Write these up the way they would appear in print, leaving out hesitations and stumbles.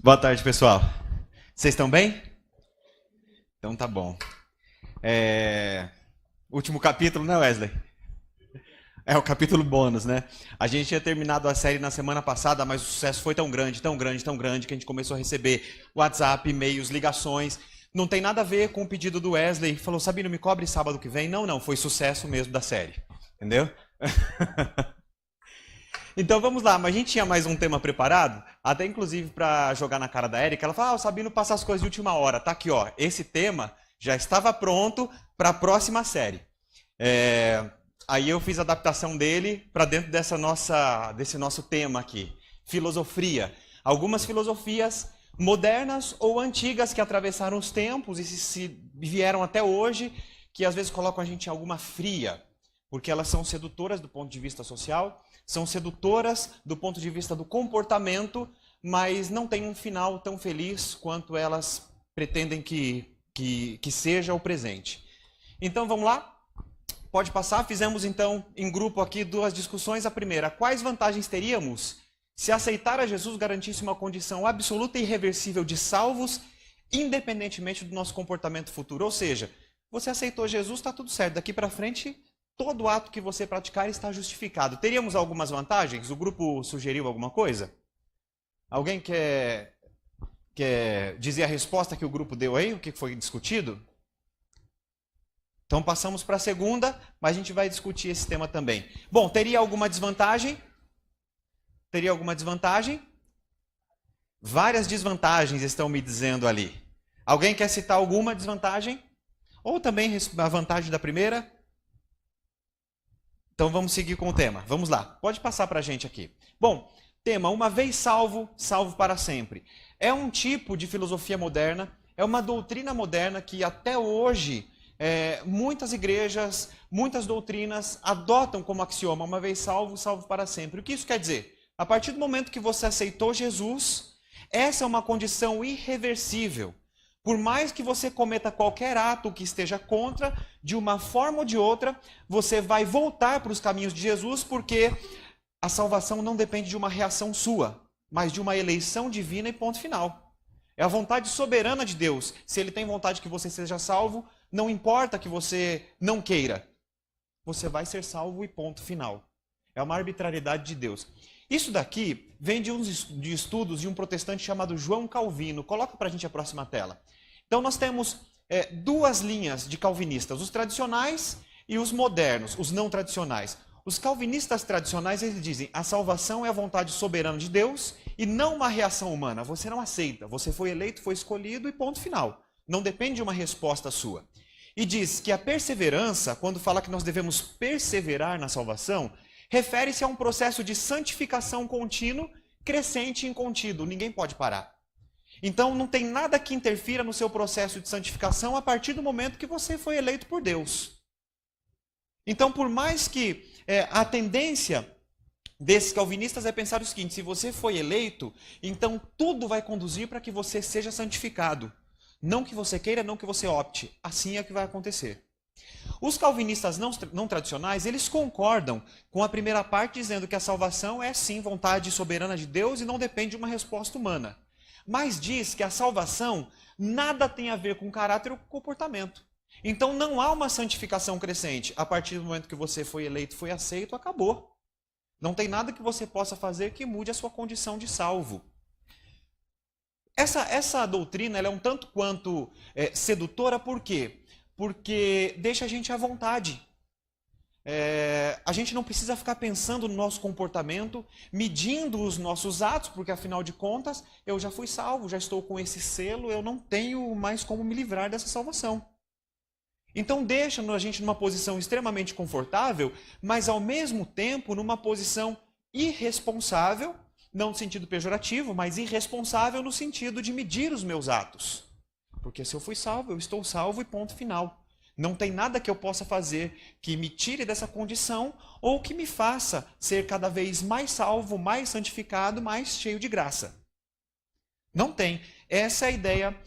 Boa tarde, pessoal. Vocês estão bem? Então tá bom. Último capítulo, né, Wesley? É o capítulo bônus, né? A gente tinha terminado a série na semana passada, mas o sucesso foi tão grande, tão grande, tão grande, que a gente começou a receber WhatsApp, e-mails, ligações. Não tem nada a ver com o pedido do Wesley. Falou, Sabino, me cobre sábado que vem. Não, foi sucesso mesmo da série. Entendeu? Então vamos lá, mas a gente tinha mais um tema preparado, até inclusive para jogar na cara da Érica. Ela falou, o Sabino passa as coisas de última hora. Tá aqui, ó. Esse tema já estava pronto para a próxima série. Aí eu fiz a adaptação dele para dentro desse nosso tema aqui. Filosofia. Algumas filosofias modernas ou antigas que atravessaram os tempos e se vieram até hoje, que às vezes colocam a gente em alguma fria, porque elas são sedutoras do ponto de vista social, são sedutoras do ponto de vista do comportamento, mas não tem um final tão feliz quanto elas pretendem que seja o presente. Então vamos lá? Pode passar. Fizemos então em grupo aqui duas discussões. A primeira, quais vantagens teríamos se aceitar a Jesus garantisse uma condição absoluta e irreversível de salvos, independentemente do nosso comportamento futuro? Ou seja, você aceitou Jesus, está tudo certo. Daqui para frente, todo ato que você praticar está justificado. Teríamos algumas vantagens? O grupo sugeriu alguma coisa? Alguém quer dizer a resposta que o grupo deu aí? O que foi discutido? Então passamos para a segunda, mas a gente vai discutir esse tema também. Bom, teria alguma desvantagem? Teria alguma desvantagem? Várias desvantagens estão me dizendo ali. Alguém quer citar alguma desvantagem? Ou também a vantagem da primeira? Então vamos seguir com o tema. Vamos lá, pode passar para a gente aqui. Bom, tema, uma vez salvo, salvo para sempre. É um tipo de filosofia moderna, é uma doutrina moderna que até hoje muitas igrejas, muitas doutrinas adotam como axioma, uma vez salvo, salvo para sempre. O que isso quer dizer? A partir do momento que você aceitou Jesus, essa é uma condição irreversível. Por mais que você cometa qualquer ato que esteja contra, de uma forma ou de outra, você vai voltar para os caminhos de Jesus, porque a salvação não depende de uma reação sua, mas de uma eleição divina e ponto final. É a vontade soberana de Deus. Se Ele tem vontade que você seja salvo, não importa que você não queira. Você vai ser salvo e ponto final. É uma arbitrariedade de Deus. Isso daqui vem de estudos de um protestante chamado João Calvino. Coloca para a gente a próxima tela. Então nós temos duas linhas de calvinistas, os tradicionais e os modernos, os não tradicionais. Os calvinistas tradicionais, eles dizem, a salvação é a vontade soberana de Deus e não uma reação humana. Você não aceita, você foi eleito, foi escolhido e ponto final. Não depende de uma resposta sua. E diz que a perseverança, quando fala que nós devemos perseverar na salvação, refere-se a um processo de santificação contínuo, crescente e incontínuo. Ninguém pode parar. Então não tem nada que interfira no seu processo de santificação a partir do momento que você foi eleito por Deus. Então, por mais que a tendência desses calvinistas é pensar o seguinte, se você foi eleito, então tudo vai conduzir para que você seja santificado. Não que você queira, não que você opte. Assim é o que vai acontecer. Os calvinistas não tradicionais, eles concordam com a primeira parte, dizendo que a salvação é sim vontade soberana de Deus e não depende de uma resposta humana. Mas diz que a salvação nada tem a ver com caráter ou comportamento. Então não há uma santificação crescente. A partir do momento que você foi eleito, foi aceito, acabou. Não tem nada que você possa fazer que mude a sua condição de salvo. Essa doutrina ela é um tanto quanto sedutora, por quê? Porque deixa a gente à vontade. A gente não precisa ficar pensando no nosso comportamento, medindo os nossos atos, porque afinal de contas eu já fui salvo, já estou com esse selo, eu não tenho mais como me livrar dessa salvação. Então deixa a gente numa posição extremamente confortável, mas ao mesmo tempo numa posição irresponsável, não no sentido pejorativo, mas irresponsável no sentido de medir os meus atos. Porque se eu fui salvo, eu estou salvo e ponto final. Não tem nada que eu possa fazer que me tire dessa condição ou que me faça ser cada vez mais salvo, mais santificado, mais cheio de graça. Não tem. Essa é a ideia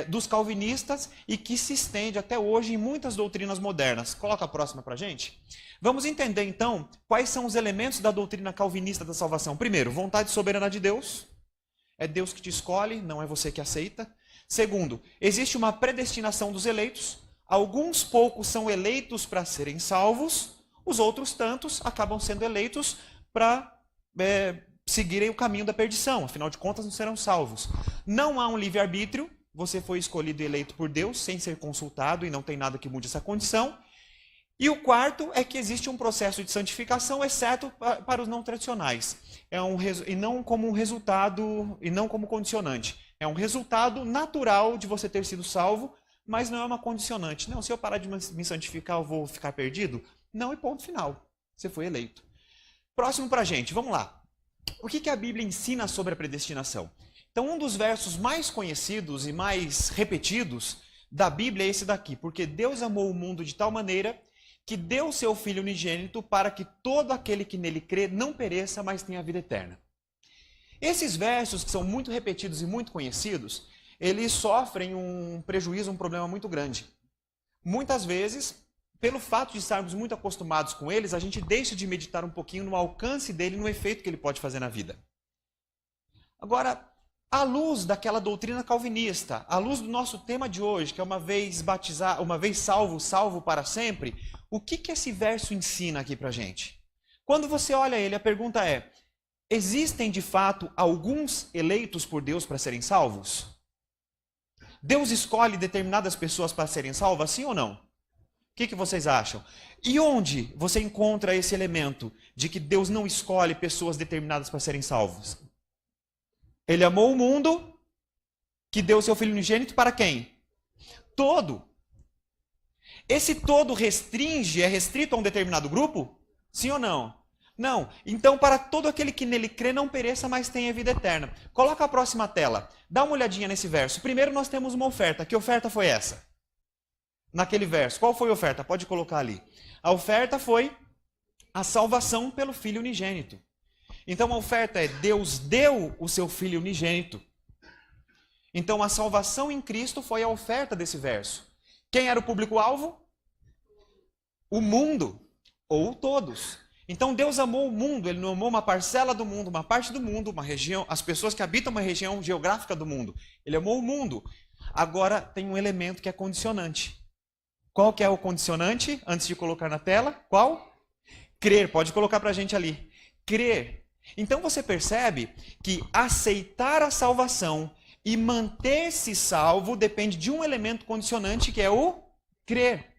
dos calvinistas e que se estende até hoje em muitas doutrinas modernas. Coloca a próxima para a gente. Vamos entender então quais são os elementos da doutrina calvinista da salvação. Primeiro, vontade soberana de Deus. É Deus que te escolhe, não é você que aceita. Segundo, existe uma predestinação dos eleitos. Alguns poucos são eleitos para serem salvos, os outros tantos acabam sendo eleitos para seguirem o caminho da perdição. Afinal de contas, não serão salvos. Não há um livre-arbítrio. Você foi escolhido e eleito por Deus sem ser consultado e não tem nada que mude essa condição. E o quarto é que existe um processo de santificação, exceto para os não tradicionais. E não como um resultado, e não como condicionante. É um resultado natural de você ter sido salvo, mas não é uma condicionante. Não, se eu parar de me santificar, eu vou ficar perdido? Não, e ponto final. Você foi eleito. Próximo para a gente, vamos lá. O que a Bíblia ensina sobre a predestinação? Então, um dos versos mais conhecidos e mais repetidos da Bíblia é esse daqui. Porque Deus amou o mundo de tal maneira que deu o seu Filho unigênito para que todo aquele que nele crê não pereça, mas tenha a vida eterna. Esses versos, que são muito repetidos e muito conhecidos, eles sofrem um prejuízo, um problema muito grande. Muitas vezes, pelo fato de estarmos muito acostumados com eles, a gente deixa de meditar um pouquinho no alcance dele, no efeito que ele pode fazer na vida. Agora, à luz daquela doutrina calvinista, à luz do nosso tema de hoje, que é uma vez batizado, uma vez salvo, salvo para sempre, o que esse verso ensina aqui pra gente? Quando você olha ele, a pergunta é: existem de fato alguns eleitos por Deus para serem salvos? Deus escolhe determinadas pessoas para serem salvas, sim ou não? O que vocês acham? E onde você encontra esse elemento de que Deus não escolhe pessoas determinadas para serem salvos? Ele amou o mundo, que deu o seu Filho unigênito para quem? Todo. Esse todo restringe, é restrito a um determinado grupo? Sim ou não? Não. Então, para todo aquele que nele crê, não pereça, mas tenha vida eterna. Coloca a próxima tela. Dá uma olhadinha nesse verso. Primeiro nós temos uma oferta. Que oferta foi essa? Naquele verso. Qual foi a oferta? Pode colocar ali. A oferta foi a salvação pelo Filho unigênito. Então a oferta é: Deus deu o seu Filho unigênito. Então a salvação em Cristo foi a oferta desse verso. Quem era o público-alvo? O mundo, ou todos. Então Deus amou o mundo, Ele não amou uma parcela do mundo, uma parte do mundo, uma região, as pessoas que habitam uma região geográfica do mundo. Ele amou o mundo. Agora tem um elemento que é condicionante. Qual que é o condicionante? Antes de colocar na tela, qual? Crer, pode colocar pra gente ali. Crer. Então você percebe que aceitar a salvação e manter-se salvo depende de um elemento condicionante, que é o crer.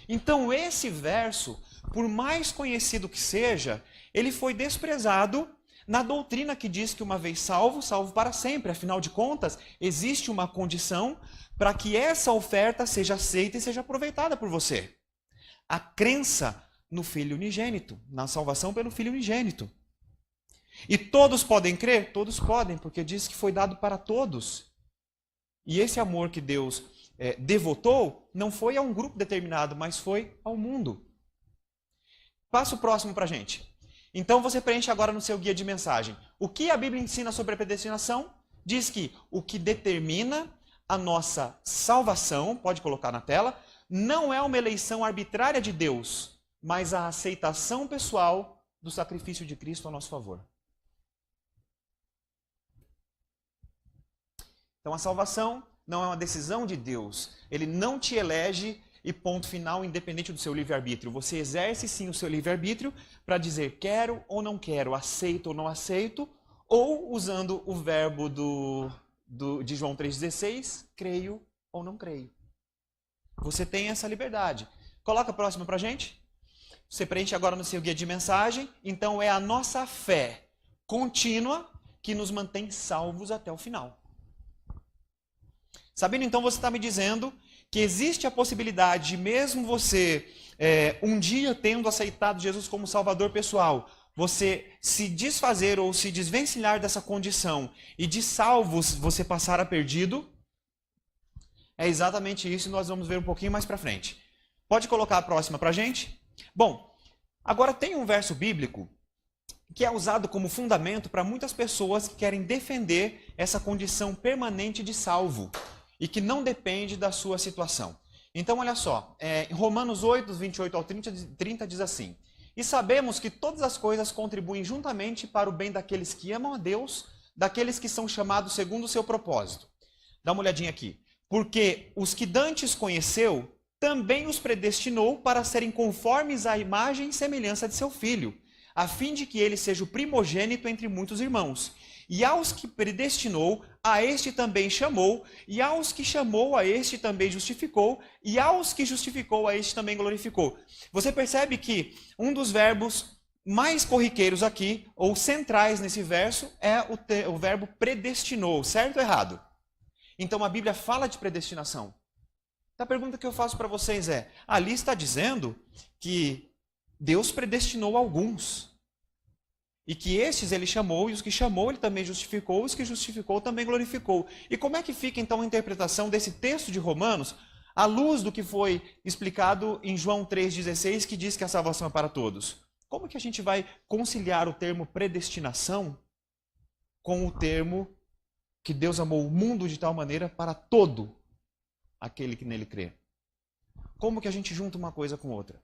Então esse verso, por mais conhecido que seja, ele foi desprezado na doutrina que diz que uma vez salvo, salvo para sempre. Afinal de contas, existe uma condição para que essa oferta seja aceita e seja aproveitada por você. A crença no Filho unigênito, na salvação pelo Filho unigênito. E todos podem crer? Todos podem, porque diz que foi dado para todos. E esse amor que Deus devotou não foi a um grupo determinado, mas foi ao mundo. Passa o próximo para a gente. Então você preenche agora no seu guia de mensagem. O que a Bíblia ensina sobre a predestinação? Diz que o que determina a nossa salvação, pode colocar na tela, não é uma eleição arbitrária de Deus, mas a aceitação pessoal do sacrifício de Cristo a nosso favor. Então a salvação não é uma decisão de Deus. Ele não te elege e ponto final, independente do seu livre-arbítrio. Você exerce sim o seu livre-arbítrio para dizer quero ou não quero, aceito ou não aceito, ou usando o verbo de João 3,16, creio ou não creio. Você tem essa liberdade. Coloca a próxima para a gente. Você preenche agora no seu guia de mensagem. Então é a nossa fé contínua que nos mantém salvos até o final. Sabendo, então, você está me dizendo que existe a possibilidade de, mesmo você um dia tendo aceitado Jesus como Salvador pessoal, você se desfazer ou se desvencilhar dessa condição e de salvos você passar a perdido? É exatamente isso e nós vamos ver um pouquinho mais para frente. Pode colocar a próxima para a gente? Bom, agora tem um verso bíblico que é usado como fundamento para muitas pessoas que querem defender essa condição permanente de salvo e que não depende da sua situação. Então, olha só, em Romanos 8, dos 28 ao 30 diz assim: E sabemos que todas as coisas contribuem juntamente para o bem daqueles que amam a Deus, daqueles que são chamados segundo o seu propósito. Dá uma olhadinha aqui. Porque os que dantes conheceu, também os predestinou para serem conformes à imagem e semelhança de seu filho, a fim de que ele seja o primogênito entre muitos irmãos. E aos que predestinou, a este também chamou, e aos que chamou, a este também justificou, e aos que justificou, a este também glorificou. Você percebe que um dos verbos mais corriqueiros aqui, ou centrais nesse verso, é o verbo predestinou, certo ou errado? Então a Bíblia fala de predestinação. A pergunta que eu faço para vocês é, ali está dizendo que Deus predestinou alguns. E que estes ele chamou, e os que chamou ele também justificou, os que justificou também glorificou. E como é que fica então a interpretação desse texto de Romanos, à luz do que foi explicado em João 3,16, que diz que a salvação é para todos? Como que a gente vai conciliar o termo predestinação com o termo que Deus amou o mundo de tal maneira para todo aquele que nele crê? Como que a gente junta uma coisa com outra?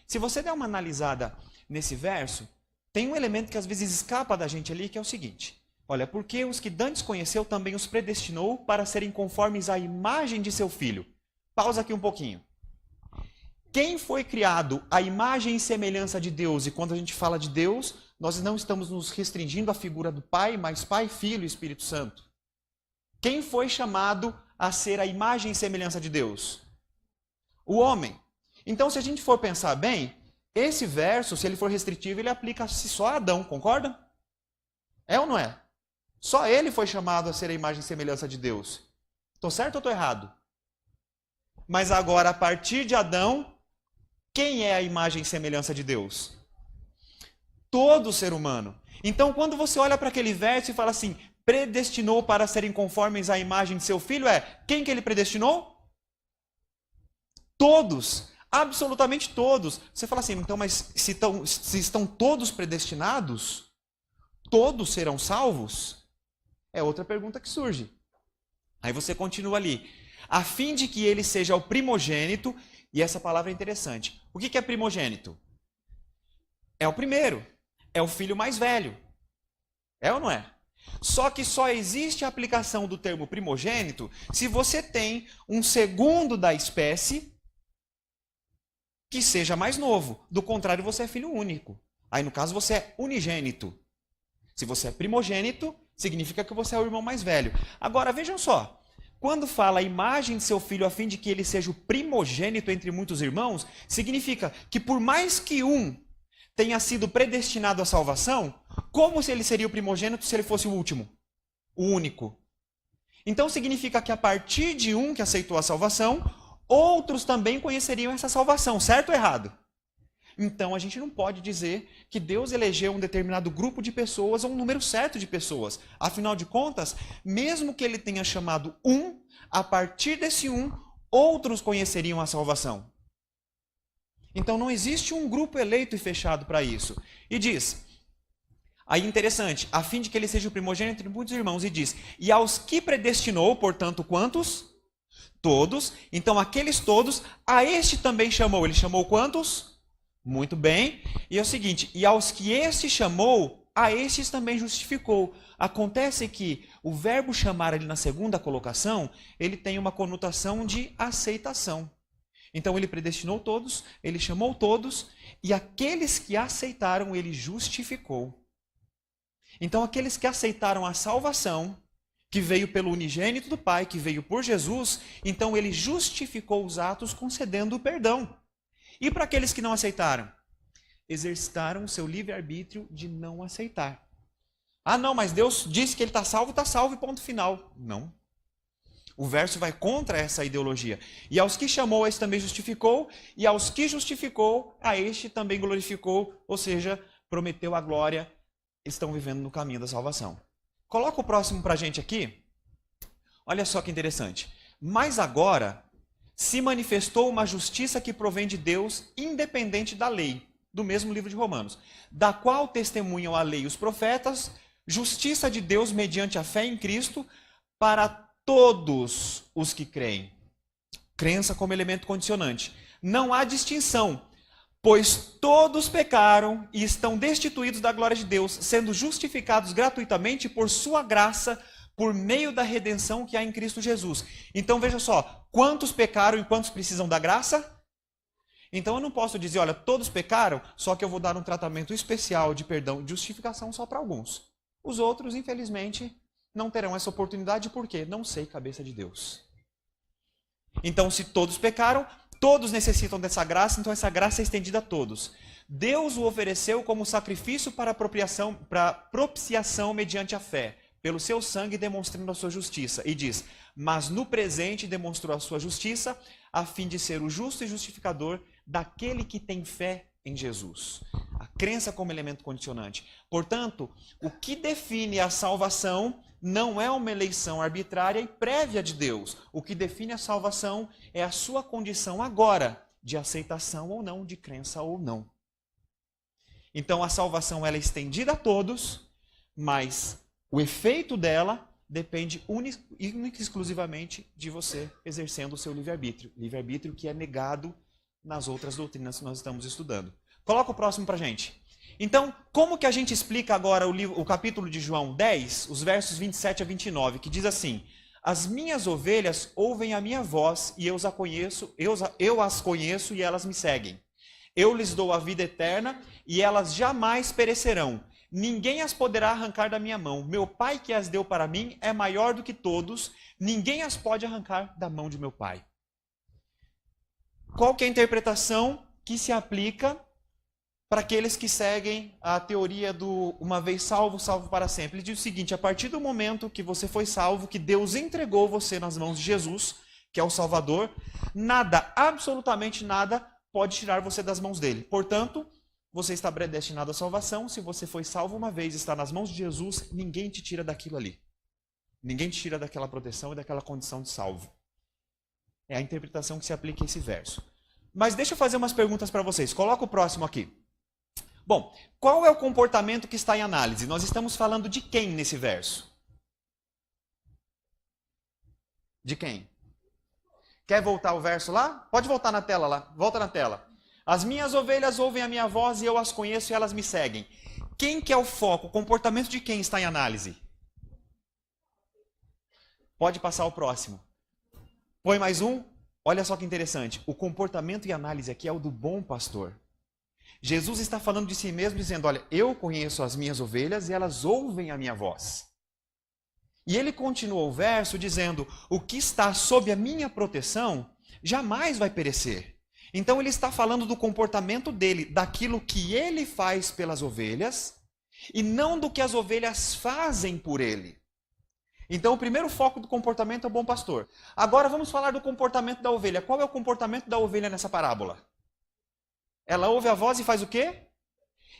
Se você der uma analisada nesse verso, tem um elemento que às vezes escapa da gente ali, que é o seguinte. Olha, porque os que dantes conheceu também os predestinou para serem conformes à imagem de seu filho. Pausa aqui um pouquinho. Quem foi criado à imagem e semelhança de Deus? E quando a gente fala de Deus, nós não estamos nos restringindo à figura do Pai, mas Pai, Filho e Espírito Santo. Quem foi chamado a ser a imagem e semelhança de Deus? O homem. Então, se a gente for pensar bem, esse verso, se ele for restritivo, ele aplica-se só a Adão, concorda? É ou não é? Só ele foi chamado a ser a imagem e semelhança de Deus. Estou certo ou estou errado? Mas agora, a partir de Adão, quem é a imagem e semelhança de Deus? Todo ser humano. Então, quando você olha para aquele verso e fala assim, predestinou para serem conformes à imagem de seu filho, quem que ele predestinou? Todos. Absolutamente todos. Você fala assim, então, mas se estão todos predestinados, todos serão salvos? É outra pergunta que surge. Aí você continua ali. A fim de que ele seja o primogênito, e essa palavra é interessante. O que é primogênito? É o primeiro. É o filho mais velho. É ou não é? Só que só existe a aplicação do termo primogênito se você tem um segundo da espécie que seja mais novo. Do contrário, você é filho único. Aí, no caso, você é unigênito. Se você é primogênito, significa que você é o irmão mais velho. Agora, vejam só. Quando fala a imagem de seu filho a fim de que ele seja o primogênito entre muitos irmãos, significa que por mais que um tenha sido predestinado à salvação, como se ele seria o primogênito se ele fosse o último? O único. Então, significa que a partir de um que aceitou a salvação, outros também conheceriam essa salvação, certo ou errado? Então a gente não pode dizer que Deus elegeu um determinado grupo de pessoas ou um número certo de pessoas. Afinal de contas, mesmo que ele tenha chamado um, a partir desse um, outros conheceriam a salvação. Então não existe um grupo eleito e fechado para isso. E diz, aí interessante, a fim de que ele seja o primogênito entre muitos irmãos, e diz, e aos que predestinou, portanto, quantos? Todos. Então, aqueles todos, a este também chamou. Ele chamou quantos? Muito bem. E é o seguinte, e aos que este chamou, a estes também justificou. Acontece que o verbo chamar ali na segunda colocação, ele tem uma conotação de aceitação. Então, ele predestinou todos, ele chamou todos, e aqueles que aceitaram, ele justificou. Então, aqueles que aceitaram a salvação, que veio pelo unigênito do Pai, que veio por Jesus, então ele justificou os atos concedendo o perdão. E para aqueles que não aceitaram? Exercitaram o seu livre-arbítrio de não aceitar. Ah, não, mas Deus disse que ele está salvo e ponto final. Não. O verso vai contra essa ideologia. E aos que chamou, a este também justificou, e aos que justificou, a este também glorificou, ou seja, prometeu a glória, estão vivendo no caminho da salvação. Coloca o próximo para a gente aqui. Olha só que interessante. Mas agora se manifestou uma justiça que provém de Deus, independente da lei, do mesmo livro de Romanos, da qual testemunham a lei e os profetas, justiça de Deus mediante a fé em Cristo, para todos os que creem. Crença como elemento condicionante. Não há distinção, Pois todos pecaram e estão destituídos da glória de Deus, sendo justificados gratuitamente por sua graça, por meio da redenção que há em Cristo Jesus. Então veja só, quantos pecaram e quantos precisam da graça? Então eu não posso dizer, olha, todos pecaram, só que eu vou dar um tratamento especial de perdão e justificação só para alguns. Os outros, infelizmente, não terão essa oportunidade, porque não sei cabeça de Deus. Então, se todos pecaram, todos necessitam dessa graça, então essa graça é estendida a todos. Deus o ofereceu como sacrifício para propiciação mediante a fé, pelo seu sangue demonstrando a sua justiça. E diz, mas no presente demonstrou a sua justiça, a fim de ser o justo e justificador daquele que tem fé em Jesus. A crença como elemento condicionante. Portanto, o que define a salvação não é uma eleição arbitrária e prévia de Deus. O que define a salvação é a sua condição agora, de aceitação ou não, de crença ou não. Então a salvação ela é estendida a todos, mas o efeito dela depende única e exclusivamente de você exercendo o seu livre-arbítrio. Livre-arbítrio que é negado nas outras doutrinas que nós estamos estudando. Coloca o próximo para a gente. Então, como que a gente explica agora o capítulo de João 10, os versos 27 a 29, que diz assim, as minhas ovelhas ouvem a minha voz e eu as conheço e elas me seguem. Eu lhes dou a vida eterna e elas jamais perecerão. Ninguém as poderá arrancar da minha mão. Meu Pai que as deu para mim é maior do que todos. Ninguém as pode arrancar da mão de meu Pai. Qual que é a interpretação que se aplica para aqueles que seguem a teoria do uma vez salvo, salvo para sempre? Ele diz o seguinte, a partir do momento que você foi salvo, que Deus entregou você nas mãos de Jesus, que é o Salvador, nada, absolutamente nada, pode tirar você das mãos dele. Portanto, você está predestinado à salvação. Se você foi salvo uma vez, está nas mãos de Jesus, ninguém te tira daquilo ali. Ninguém te tira daquela proteção e daquela condição de salvo. É a interpretação que se aplica a esse verso. Mas deixa eu fazer umas perguntas para vocês. Coloca o próximo aqui. Bom, qual é o comportamento que está em análise? Nós estamos falando de quem nesse verso? De quem? Quer voltar o verso lá? Pode voltar na tela lá. Volta na tela. As minhas ovelhas ouvem a minha voz e eu as conheço e elas me seguem. Quem que é o foco? O comportamento de quem está em análise? Pode passar o próximo. Põe mais um. Olha só que interessante. O comportamento e análise aqui é o do bom pastor. Jesus está falando de si mesmo, dizendo, olha, eu conheço as minhas ovelhas e elas ouvem a minha voz. E ele continua o verso dizendo, o que está sob a minha proteção jamais vai perecer. Então ele está falando do comportamento dele, daquilo que ele faz pelas ovelhas, e não do que as ovelhas fazem por ele. Então o primeiro foco do comportamento é o bom pastor. Agora vamos falar do comportamento da ovelha. Qual é o comportamento da ovelha nessa parábola? Ela ouve a voz e faz o quê?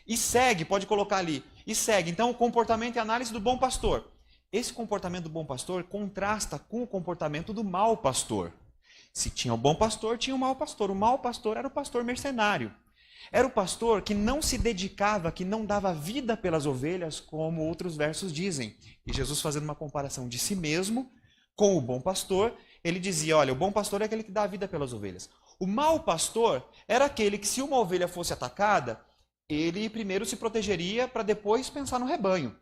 E segue, pode colocar ali. E segue. Então, o comportamento e análise do bom pastor. Esse comportamento do bom pastor contrasta com o comportamento do mau pastor. Se tinha o bom pastor, tinha o mau pastor. O mau pastor era o pastor mercenário. Era o pastor que não se dedicava, que não dava vida pelas ovelhas, como outros versos dizem. E Jesus, fazendo uma comparação de si mesmo com o bom pastor, ele dizia, olha, o bom pastor é aquele que dá a vida pelas ovelhas. O mau pastor era aquele que, se uma ovelha fosse atacada, ele primeiro se protegeria para depois pensar no rebanho.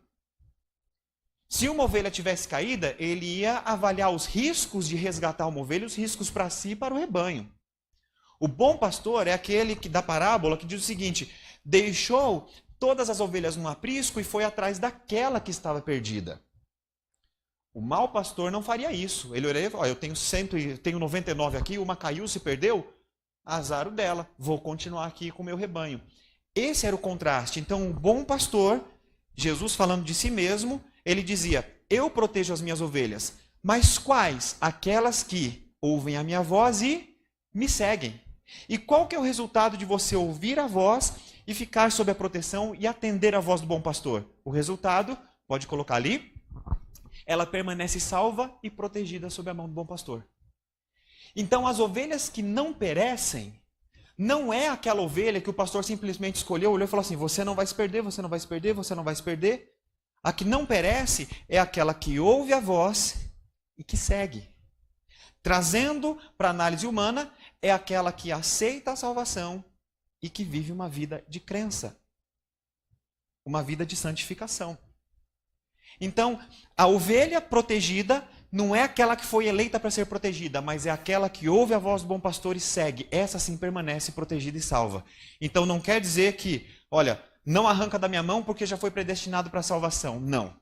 Se uma ovelha tivesse caída, ele ia avaliar os riscos de resgatar uma ovelha, os riscos para si e para o rebanho. O bom pastor é aquele que, da parábola que diz o seguinte, deixou todas as ovelhas num aprisco e foi atrás daquela que estava perdida. O mau pastor não faria isso. Ele olharia e falou, eu tenho 99 aqui, uma caiu, se perdeu, azar o dela, vou continuar aqui com o meu rebanho. Esse era o contraste. Então, o bom pastor, Jesus falando de si mesmo, ele dizia, eu protejo as minhas ovelhas, mas quais? Aquelas que ouvem a minha voz e me seguem. E qual que é o resultado de você ouvir a voz e ficar sob a proteção e atender a voz do bom pastor? O resultado, pode colocar ali, ela permanece salva e protegida sob a mão do bom pastor. Então, as ovelhas que não perecem, não é aquela ovelha que o pastor simplesmente escolheu, olhou e falou assim, você não vai se perder, você não vai se perder, você não vai se perder. A que não perece é aquela que ouve a voz e que segue. Trazendo para a análise humana, é aquela que aceita a salvação e que vive uma vida de crença, uma vida de santificação. Então, a ovelha protegida não é aquela que foi eleita para ser protegida, mas é aquela que ouve a voz do bom pastor e segue. Essa sim permanece protegida e salva. Então não quer dizer que, olha, não arranca da minha mão porque já foi predestinado para a salvação. Não.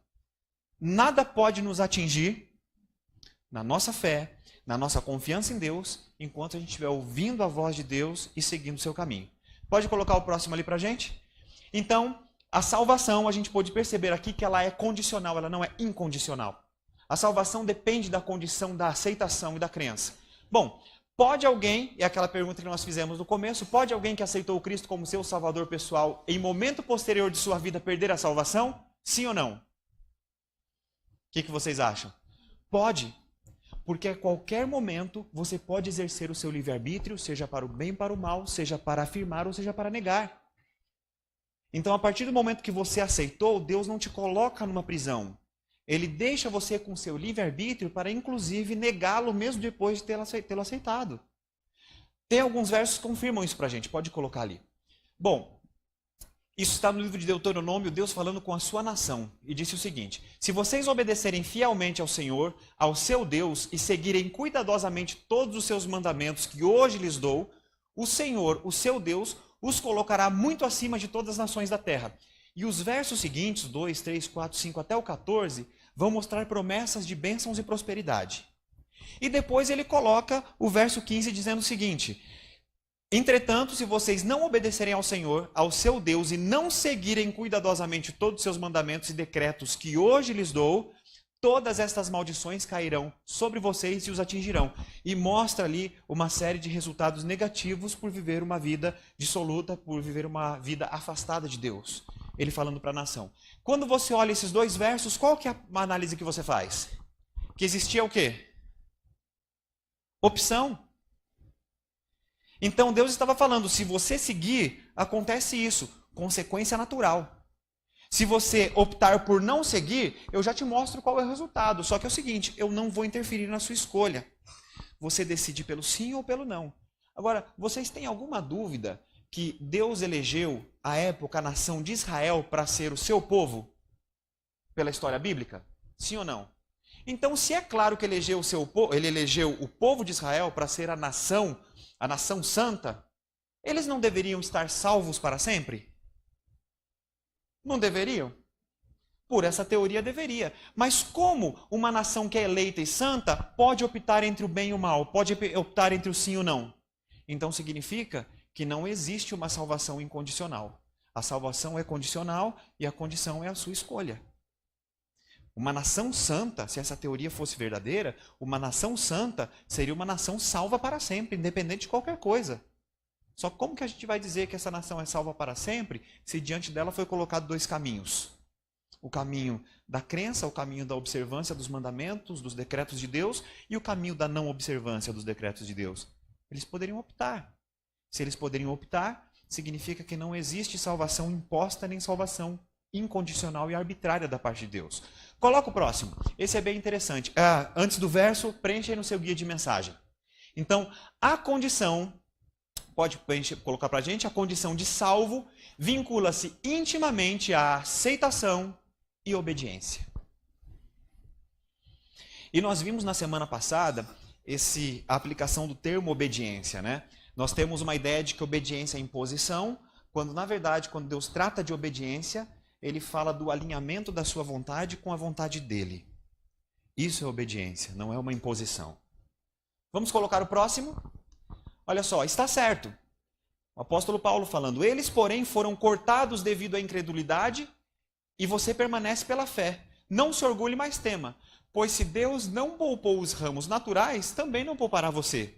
Nada pode nos atingir na nossa fé, na nossa confiança em Deus, enquanto a gente estiver ouvindo a voz de Deus e seguindo o seu caminho. Pode colocar o próximo ali para a gente? Então, a salvação, a gente pode perceber aqui que ela é condicional, ela não é incondicional. A salvação depende da condição da aceitação e da crença. Bom, pode alguém, é aquela pergunta que nós fizemos no começo, pode alguém que aceitou o Cristo como seu salvador pessoal, em momento posterior de sua vida, perder a salvação? Sim ou não? O que vocês acham? Pode. Porque a qualquer momento você pode exercer o seu livre-arbítrio, seja para o bem, para o mal, seja para afirmar ou seja para negar. Então, a partir do momento que você aceitou, Deus não te coloca numa prisão. Ele deixa você com seu livre-arbítrio para, inclusive, negá-lo mesmo depois de tê-lo aceitado. Tem alguns versos que confirmam isso para a gente. Pode colocar ali. Bom, isso está no livro de Deuteronômio, Deus falando com a sua nação. E disse o seguinte: se vocês obedecerem fielmente ao Senhor, ao seu Deus, e seguirem cuidadosamente todos os seus mandamentos que hoje lhes dou, o Senhor, o seu Deus, os colocará muito acima de todas as nações da terra. E os versos seguintes, 2, 3, 4, 5 até o 14, vão mostrar promessas de bênçãos e prosperidade. E depois ele coloca o verso 15 dizendo o seguinte: entretanto, se vocês não obedecerem ao Senhor, ao seu Deus, e não seguirem cuidadosamente todos os seus mandamentos e decretos que hoje lhes dou, todas estas maldições cairão sobre vocês e os atingirão. E mostra ali uma série de resultados negativos por viver uma vida dissoluta, por viver uma vida afastada de Deus. Ele falando para a nação. Quando você olha esses dois versos, qual que é a análise que você faz? Que existia o quê? Opção. Então Deus estava falando, se você seguir, acontece isso, consequência natural. Se você optar por não seguir, eu já te mostro qual é o resultado. Só que é o seguinte, eu não vou interferir na sua escolha. Você decide pelo sim ou pelo não. Agora, vocês têm alguma dúvida que Deus elegeu, à época, a nação de Israel para ser o seu povo? Pela história bíblica? Sim ou não? Então, se é claro que ele elegeu o povo de Israel para ser a nação santa, eles não deveriam estar salvos para sempre? Não deveriam? Por essa teoria deveria. Mas como uma nação que é eleita e santa pode optar entre o bem e o mal? Pode optar entre o sim e o não? Então significa que não existe uma salvação incondicional. A salvação é condicional e a condição é a sua escolha. Uma nação santa, se essa teoria fosse verdadeira, uma nação santa seria uma nação salva para sempre, independente de qualquer coisa. Só como que a gente vai dizer que essa nação é salva para sempre, se diante dela foi colocado dois caminhos? O caminho da crença, o caminho da observância dos mandamentos, dos decretos de Deus, e o caminho da não observância dos decretos de Deus. Eles poderiam optar. Se eles poderiam optar, significa que não existe salvação imposta nem salvação incondicional e arbitrária da parte de Deus. Coloca o próximo. Esse é bem interessante. Antes do verso, preenche aí no seu guia de mensagem. Então, a condição, pode colocar para a gente, a condição de salvo vincula-se intimamente à aceitação e obediência. E nós vimos na semana passada a aplicação do termo obediência, né? Nós temos uma ideia de que obediência é imposição, quando na verdade, quando Deus trata de obediência, ele fala do alinhamento da sua vontade com a vontade dele. Isso é obediência, não é uma imposição. Vamos colocar o próximo? Olha só, está certo. O apóstolo Paulo falando, eles, porém, foram cortados devido à incredulidade e você permanece pela fé. Não se orgulhe, mas tema, pois se Deus não poupou os ramos naturais, também não poupará você.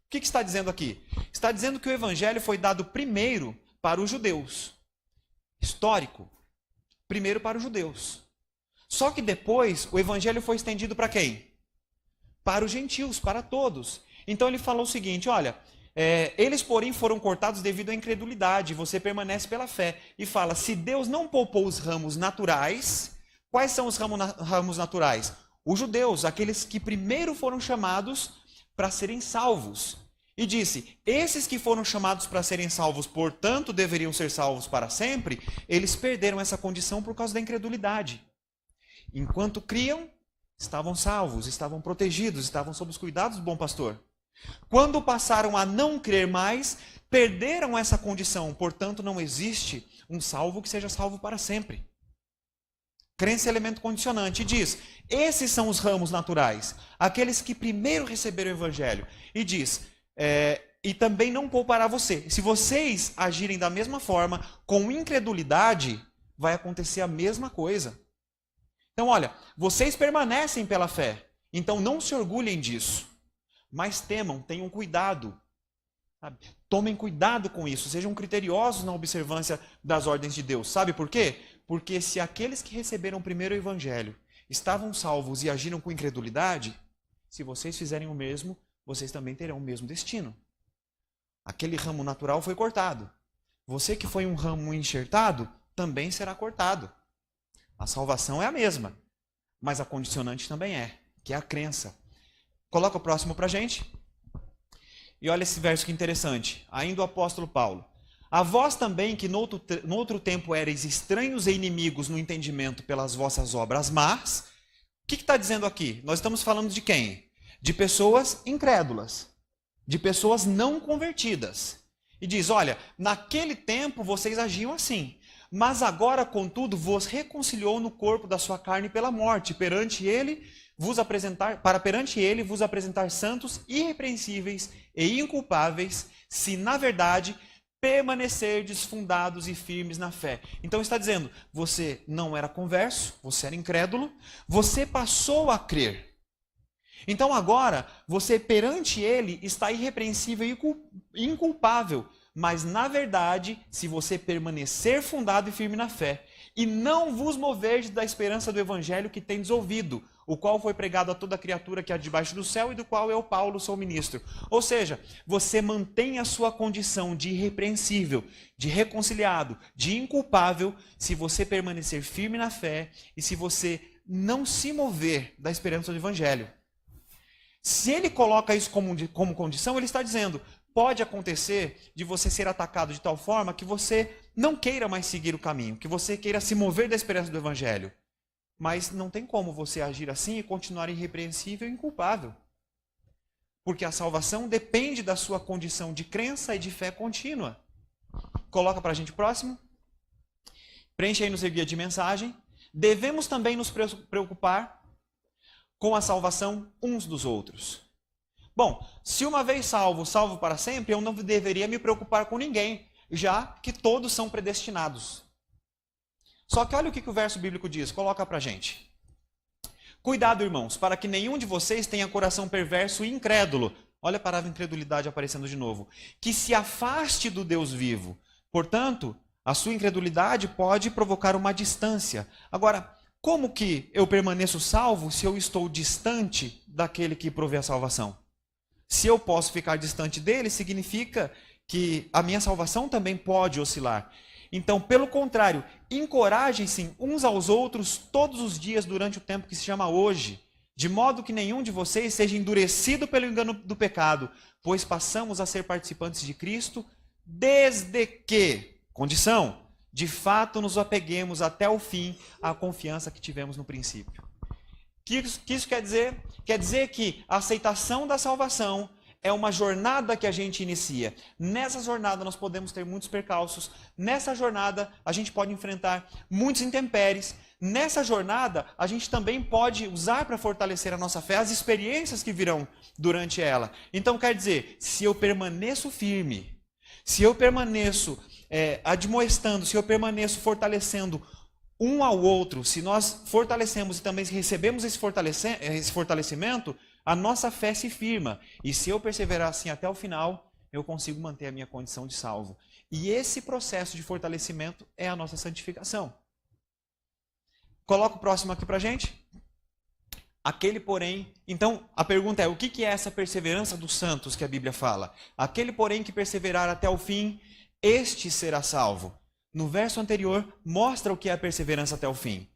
O que está dizendo aqui? Está dizendo que o evangelho foi dado primeiro para os judeus. Histórico. Primeiro para os judeus. Só que depois o evangelho foi estendido para quem? Para os gentios, para todos. Então ele falou o seguinte, olha, eles porém foram cortados devido à incredulidade, você permanece pela fé. E fala, se Deus não poupou os ramos naturais, quais são os ramos naturais? Os judeus, aqueles que primeiro foram chamados para serem salvos. E disse, esses que foram chamados para serem salvos, portanto deveriam ser salvos para sempre, eles perderam essa condição por causa da incredulidade. Enquanto criam, estavam salvos, estavam protegidos, estavam sob os cuidados do bom pastor. Quando passaram a não crer mais, perderam essa condição, portanto não existe um salvo que seja salvo para sempre. Crença é elemento condicionante. E diz, esses são os ramos naturais, aqueles que primeiro receberam o evangelho. E diz, e também não poupará você. Se vocês agirem da mesma forma, com incredulidade, vai acontecer a mesma coisa. Então olha, vocês permanecem pela fé, então não se orgulhem disso. Mas temam, tenham cuidado. Sabe? Tomem cuidado com isso, sejam criteriosos na observância das ordens de Deus. Sabe por quê? Porque se aqueles que receberam primeiro o evangelho estavam salvos e agiram com incredulidade, se vocês fizerem o mesmo, vocês também terão o mesmo destino. Aquele ramo natural foi cortado. Você que foi um ramo enxertado, também será cortado. A salvação é a mesma, mas a condicionante também que é a crença. Coloca o próximo para a gente. E olha esse verso que interessante. Ainda o apóstolo Paulo. A vós também, que no outro tempo erais estranhos e inimigos no entendimento pelas vossas obras más. O que está dizendo aqui? Nós estamos falando de quem? De pessoas incrédulas. De pessoas não convertidas. E diz, olha, naquele tempo vocês agiam assim. Mas agora, contudo, vos reconciliou no corpo da sua carne pela morte, perante ele vos apresentar santos, irrepreensíveis e inculpáveis, se na verdade permanecerdes fundados e firmes na fé. Então está dizendo, você não era converso, você era incrédulo, você passou a crer. Então agora, você perante ele está irrepreensível e inculpável, mas na verdade, se você permanecer fundado e firme na fé, e não vos moverdes da esperança do evangelho que tendes ouvido, o qual foi pregado a toda criatura que há debaixo do céu e do qual eu, Paulo, sou ministro. Ou seja, você mantém a sua condição de irrepreensível, de reconciliado, de inculpável, se você permanecer firme na fé e se você não se mover da esperança do evangelho. Se ele coloca isso como condição, ele está dizendo, pode acontecer de você ser atacado de tal forma que você não queira mais seguir o caminho, que você queira se mover da esperança do evangelho. Mas não tem como você agir assim e continuar irrepreensível e inculpável. Porque a salvação depende da sua condição de crença e de fé contínua. Coloca para a gente próximo. Preenche aí no seu guia de mensagem. Devemos também nos preocupar com a salvação uns dos outros. Bom, se uma vez salvo, salvo para sempre, eu não deveria me preocupar com ninguém, já que todos são predestinados. Só que olha o que o verso bíblico diz, coloca pra gente. Cuidado, irmãos, para que nenhum de vocês tenha coração perverso e incrédulo. Olha a palavra incredulidade aparecendo de novo. Que se afaste do Deus vivo. Portanto, a sua incredulidade pode provocar uma distância. Agora, como que eu permaneço salvo se eu estou distante daquele que provê a salvação? Se eu posso ficar distante dele, significa que a minha salvação também pode oscilar. Então, pelo contrário, encorajem-se uns aos outros todos os dias durante o tempo que se chama hoje, de modo que nenhum de vocês seja endurecido pelo engano do pecado, pois passamos a ser participantes de Cristo, desde que, condição, de fato nos apeguemos até o fim à confiança que tivemos no princípio. O que isso quer dizer? Quer dizer que a aceitação da salvação é uma jornada que a gente inicia. Nessa jornada nós podemos ter muitos percalços. Nessa jornada a gente pode enfrentar muitos intempéries. Nessa jornada a gente também pode usar para fortalecer a nossa fé as experiências que virão durante ela. Então quer dizer, se eu permaneço firme, se eu permaneço admoestando, se eu permaneço fortalecendo um ao outro, se nós fortalecemos e também recebemos esse fortalecimento, a nossa fé se firma. E se eu perseverar assim até o final, eu consigo manter a minha condição de salvo. E esse processo de fortalecimento é a nossa santificação. Coloca o próximo aqui para a gente. Aquele, porém... Então, a pergunta é, o que é essa perseverança dos santos que a Bíblia fala? Aquele, porém, que perseverar até o fim, este será salvo. No verso anterior, mostra o que é a perseverança até o fim.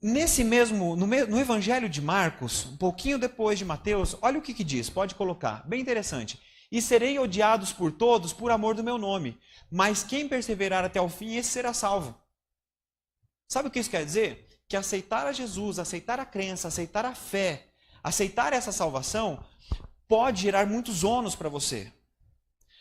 No Evangelho de Marcos, um pouquinho depois de Mateus, olha o que diz, pode colocar, bem interessante. E serei odiados por todos por amor do meu nome. Mas quem perseverar até o fim, esse será salvo. Sabe o que isso quer dizer? Que aceitar a Jesus, aceitar a crença, aceitar a fé, aceitar essa salvação, pode gerar muitos ônus para você.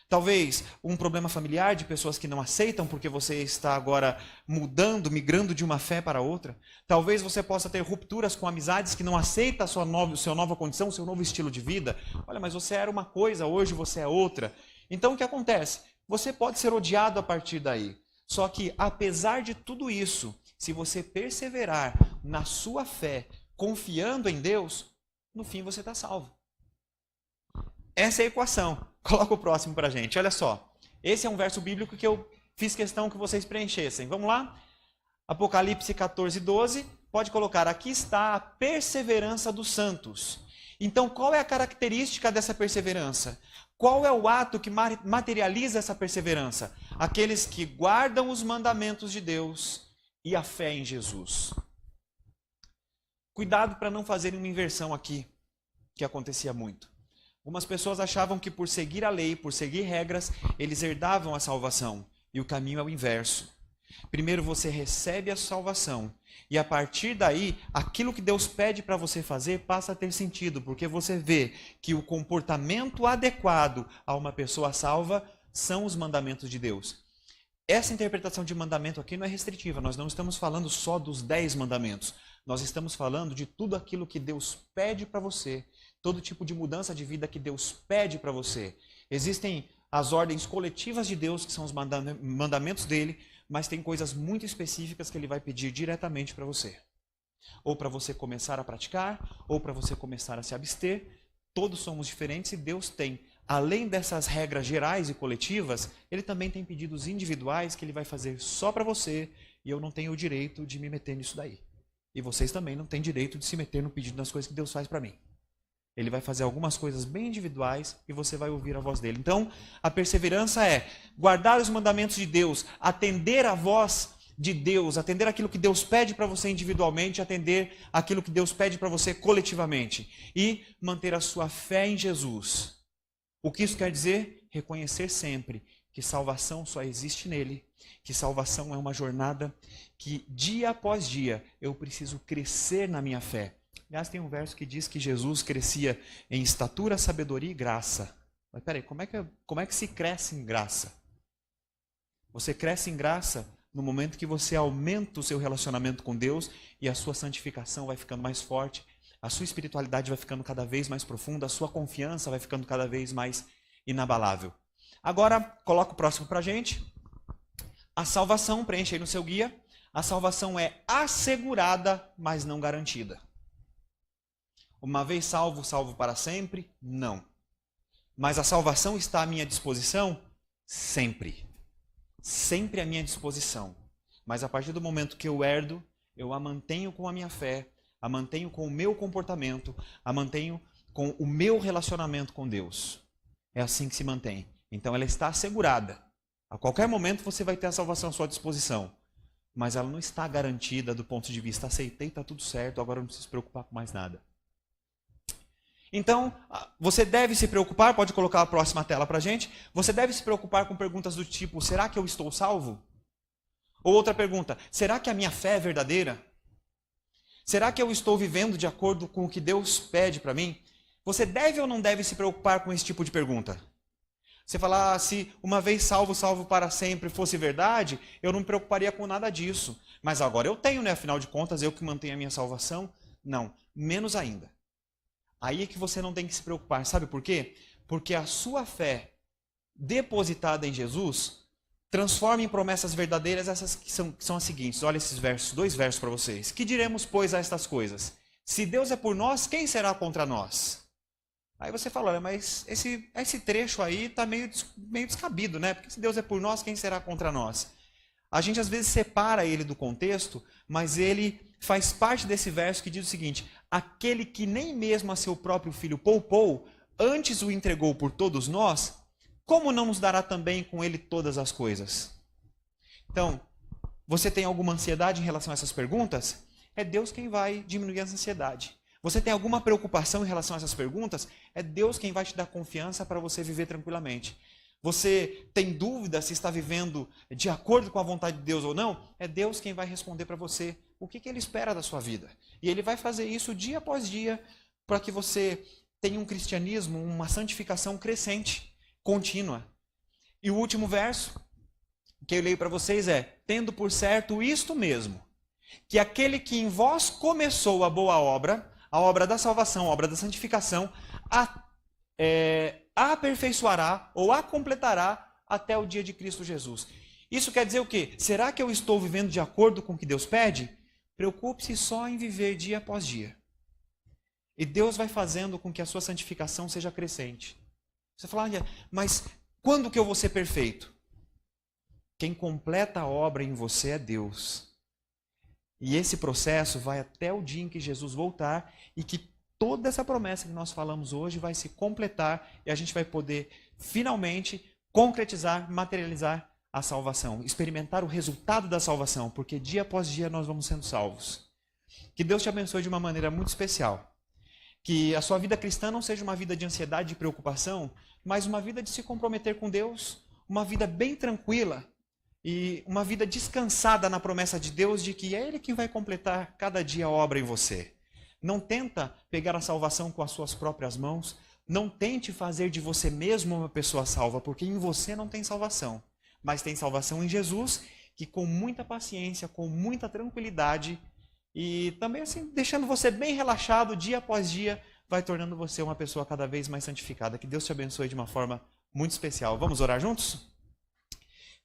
Talvez um problema familiar de pessoas que não aceitam porque você está agora mudando, migrando de uma fé para outra. Talvez você possa ter rupturas com amizades que não aceitam a sua nova condição, o seu novo estilo de vida. Olha, mas você era uma coisa, hoje você é outra. Então o que acontece? Você pode ser odiado a partir daí. Só que apesar de tudo isso, se você perseverar na sua fé, confiando em Deus, no fim você está salvo. Essa é a equação. Coloca o próximo para a gente. Olha só. Esse é um verso bíblico que eu fiz questão que vocês preenchessem. Vamos lá? Apocalipse 14, 12. Pode colocar. Aqui está a perseverança dos santos. Então, qual é a característica dessa perseverança? Qual é o ato que materializa essa perseverança? Aqueles que guardam os mandamentos de Deus e a fé em Jesus. Cuidado para não fazerem uma inversão aqui, que acontecia muito. Algumas pessoas achavam que por seguir a lei, por seguir regras, eles herdavam a salvação. E o caminho é o inverso. Primeiro você recebe a salvação. E a partir daí, aquilo que Deus pede para você fazer passa a ter sentido. Porque você vê que o comportamento adequado a uma pessoa salva são os mandamentos de Deus. Essa interpretação de mandamento aqui não é restritiva. Nós não estamos falando só dos 10 mandamentos. Nós estamos falando de tudo aquilo que Deus pede para você. Todo tipo de mudança de vida que Deus pede para você. Existem as ordens coletivas de Deus, que são os mandamentos dele, mas tem coisas muito específicas que ele vai pedir diretamente para você. Ou para você começar a praticar, ou para você começar a se abster. Todos somos diferentes e Deus tem, além dessas regras gerais e coletivas, ele também tem pedidos individuais que ele vai fazer só para você, e eu não tenho o direito de me meter nisso daí. E vocês também não têm direito de se meter no pedido das coisas que Deus faz para mim. Ele vai fazer algumas coisas bem individuais e você vai ouvir a voz dele. Então, a perseverança é guardar os mandamentos de Deus, atender a voz de Deus, atender aquilo que Deus pede para você individualmente, atender aquilo que Deus pede para você coletivamente. E manter a sua fé em Jesus. O que isso quer dizer? Reconhecer sempre que salvação só existe nele, que salvação é uma jornada que dia após dia eu preciso crescer na minha fé. Aliás, tem um verso que diz que Jesus crescia em estatura, sabedoria e graça. Mas peraí, como é que se cresce em graça? Você cresce em graça no momento que você aumenta o seu relacionamento com Deus e a sua santificação vai ficando mais forte, a sua espiritualidade vai ficando cada vez mais profunda, a sua confiança vai ficando cada vez mais inabalável. Agora, coloca o próximo para a gente. A salvação, preenche aí no seu guia. A salvação é assegurada, mas não garantida. Uma vez salvo, salvo para sempre? Não. Mas a salvação está à minha disposição? Sempre. Sempre à minha disposição. Mas a partir do momento que eu herdo, eu a mantenho com a minha fé, a mantenho com o meu comportamento, a mantenho com o meu relacionamento com Deus. É assim que se mantém. Então ela está assegurada. A qualquer momento você vai ter a salvação à sua disposição. Mas ela não está garantida do ponto de vista, aceitei, está tudo certo, agora não preciso se preocupar com mais nada. Então, você deve se preocupar, pode colocar a próxima tela para a gente, você deve se preocupar com perguntas do tipo, será que eu estou salvo? Ou outra pergunta, será que a minha fé é verdadeira? Será que eu estou vivendo de acordo com o que Deus pede para mim? Você deve ou não deve se preocupar com esse tipo de pergunta? Você falar, se uma vez salvo, salvo para sempre fosse verdade, eu não me preocuparia com nada disso. Mas agora eu tenho, né? Afinal de contas, eu que mantenho a minha salvação? Não, menos ainda. Aí é que você não tem que se preocupar. Sabe por quê? Porque a sua fé depositada em Jesus transforma em promessas verdadeiras essas que são as seguintes. Olha esses versos, 2 versos para vocês. Que diremos, pois, a estas coisas? Se Deus é por nós, quem será contra nós? Aí você fala, olha, mas esse trecho aí está meio descabido, né? Porque se Deus é por nós, quem será contra nós? A gente às vezes separa ele do contexto, mas ele faz parte desse verso que diz o seguinte, aquele que nem mesmo a seu próprio filho poupou, antes o entregou por todos nós, como não nos dará também com ele todas as coisas? Então, você tem alguma ansiedade em relação a essas perguntas? É Deus quem vai diminuir essa ansiedade. Você tem alguma preocupação em relação a essas perguntas? É Deus quem vai te dar confiança para você viver tranquilamente. Você tem dúvida se está vivendo de acordo com a vontade de Deus ou não? É Deus quem vai responder para você o que Ele espera da sua vida. E Ele vai fazer isso dia após dia para que você tenha um cristianismo, uma santificação crescente, contínua. E o último verso que eu leio para vocês é: tendo por certo isto mesmo, que aquele que em vós começou a boa obra, a obra da salvação, a obra da santificação, a aperfeiçoará ou a completará até o dia de Cristo Jesus. Isso quer dizer o quê? Será que eu estou vivendo de acordo com o que Deus pede? Preocupe-se só em viver dia após dia. E Deus vai fazendo com que a sua santificação seja crescente. Você fala, mas quando que eu vou ser perfeito? Quem completa a obra em você é Deus. E esse processo vai até o dia em que Jesus voltar e que toda essa promessa que nós falamos hoje vai se completar e a gente vai poder finalmente concretizar, materializar a salvação, experimentar o resultado da salvação, porque dia após dia nós vamos sendo salvos. Que Deus te abençoe de uma maneira muito especial. Que a sua vida cristã não seja uma vida de ansiedade e preocupação, mas uma vida de se comprometer com Deus, uma vida bem tranquila e uma vida descansada na promessa de Deus de que é Ele quem vai completar cada dia a obra em você. Não tenta pegar a salvação com as suas próprias mãos, não tente fazer de você mesmo uma pessoa salva, porque em você não tem salvação, mas tem salvação em Jesus, que com muita paciência, com muita tranquilidade e também assim, deixando você bem relaxado dia após dia, vai tornando você uma pessoa cada vez mais santificada. Que Deus te abençoe de uma forma muito especial. Vamos orar juntos?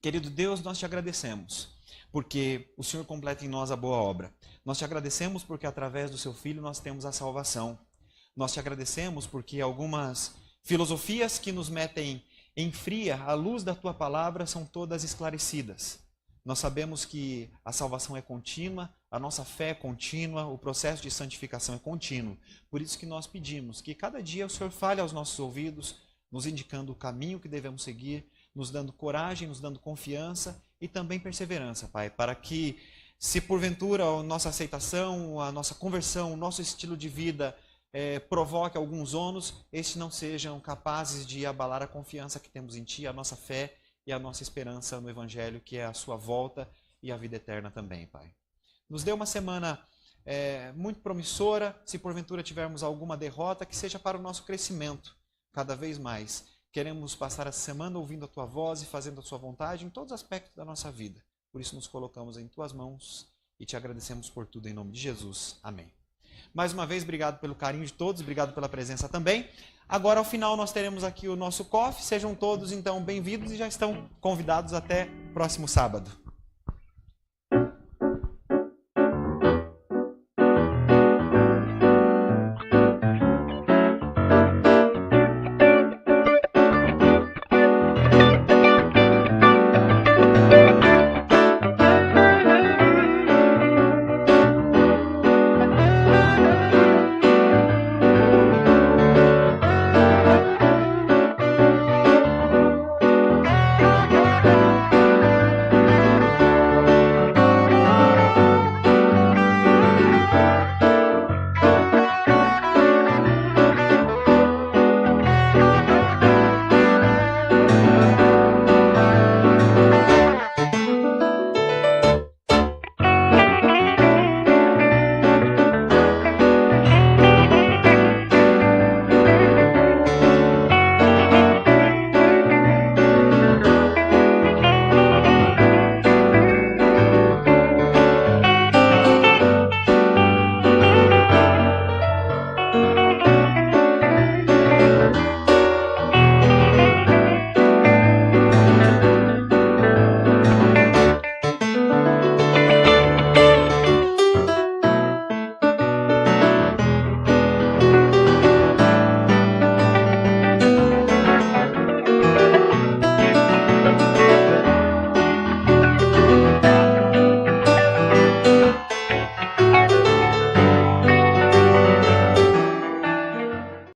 Querido Deus, nós te agradecemos, porque o Senhor completa em nós a boa obra. Nós te agradecemos porque através do seu Filho nós temos a salvação. Nós te agradecemos porque algumas filosofias que nos metem em fria à luz da tua palavra são todas esclarecidas. Nós sabemos que a salvação é contínua, a nossa fé é contínua, o processo de santificação é contínuo. Por isso que nós pedimos que cada dia o Senhor fale aos nossos ouvidos, nos indicando o caminho que devemos seguir, nos dando coragem, nos dando confiança e também perseverança, Pai, para que, se porventura a nossa aceitação, a nossa conversão, o nosso estilo de vida provoque alguns ônus, estes não sejam capazes de abalar a confiança que temos em Ti, a nossa fé e a nossa esperança no Evangelho, que é a sua volta e a vida eterna também, Pai. Nos dê uma semana muito promissora, se porventura tivermos alguma derrota, que seja para o nosso crescimento cada vez mais. Queremos passar a semana ouvindo a Tua voz e fazendo a Sua vontade em todos os aspectos da nossa vida. Por isso nos colocamos em Tuas mãos e Te agradecemos por tudo em nome de Jesus. Amém. Mais uma vez, obrigado pelo carinho de todos, obrigado pela presença também. Agora, ao final, nós teremos aqui o nosso coffee. Sejam todos, então, bem-vindos e já estão convidados até próximo sábado.